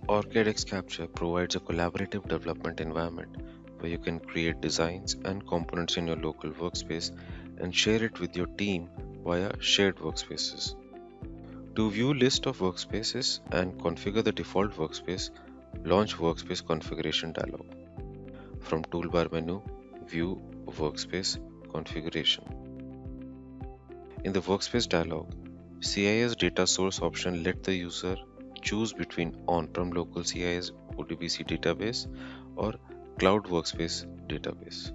OrCAD X Capture provides a collaborative development environment where you can create designs and components in your local workspace and share it with your team via shared workspaces. To view list of workspaces and configure the default workspace, launch Workspace Configuration dialog. From Toolbar menu, view Workspace Configuration. In the Workspace dialog, CIS data source option let the user choose between on-prem local CIS ODBC database or cloud workspace database.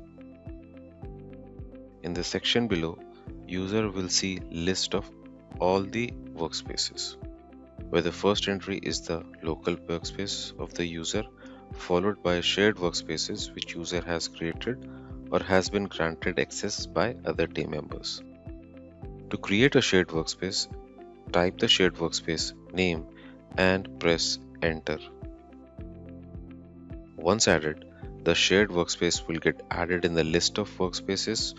In the section below, user will see list of all the workspaces, where the first entry is the local workspace of the user, followed by shared workspaces which user has created or has been granted access by other team members. To create a shared workspace, type the shared workspace name and press enter. Once added, the shared workspace will get added in the list of workspaces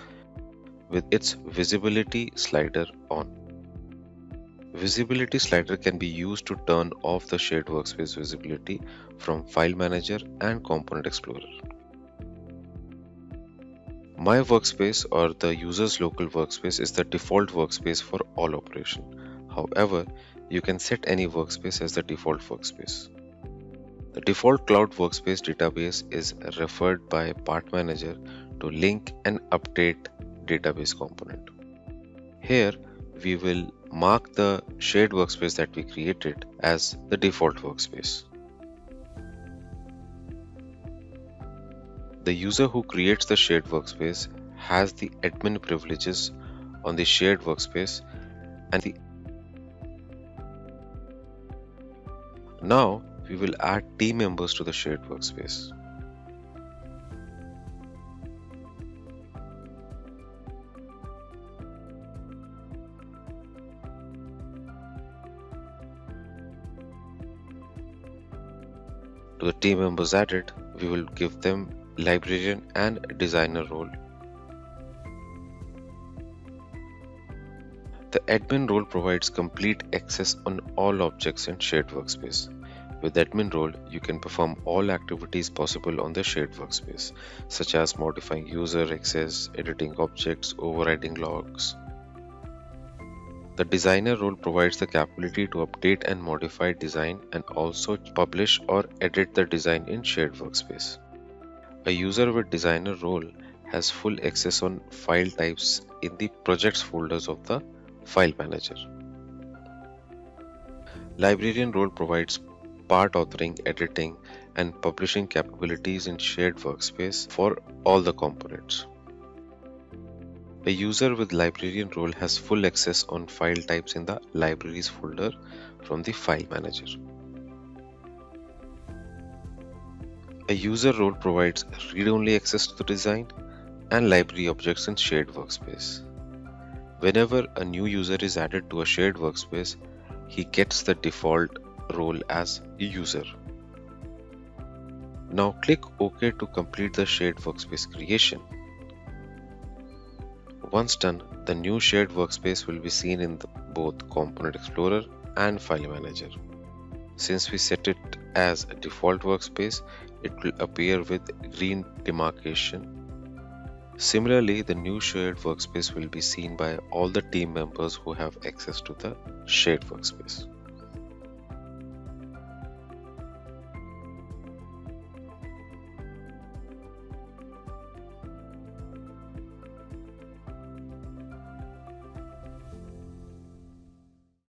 with its visibility slider on. Visibility slider can be used to turn off the shared workspace visibility from File Manager and Component Explorer. My workspace or the user's local workspace is the default workspace for all operation. However, you can set any workspace as the default workspace. The default cloud workspace database is referred by Part Manager to link and update database component. Here, we will mark the shared workspace that we created as the default workspace. The user who creates the shared workspace has the admin privileges on the shared workspace and now we will add team members to the shared workspace. To the team members added, we will give them librarian and designer role. The admin role provides complete access on all objects in shared workspace. With admin role, you can perform all activities possible on the shared workspace, such as modifying user access, editing objects, overriding logs. The designer role provides the capability to update and modify design and also publish or edit the design in shared workspace. A user with designer role has full access on file types in the projects folders of the File Manager. Librarian role provides part authoring, editing, and publishing capabilities in shared workspace for all the components. A user with librarian role has full access on file types in the libraries folder from the File Manager. A user role provides read-only access to the design and library objects in shared workspace. Whenever a new user is added to a shared workspace, he gets the default role as a user. Now click OK to complete the shared workspace creation. Once done, the new shared workspace will be seen in both Component Explorer and File Manager. Since we set it as a default workspace, it will appear with green demarcation. Similarly, the new shared workspace will be seen by all the team members who have access to the shared workspace.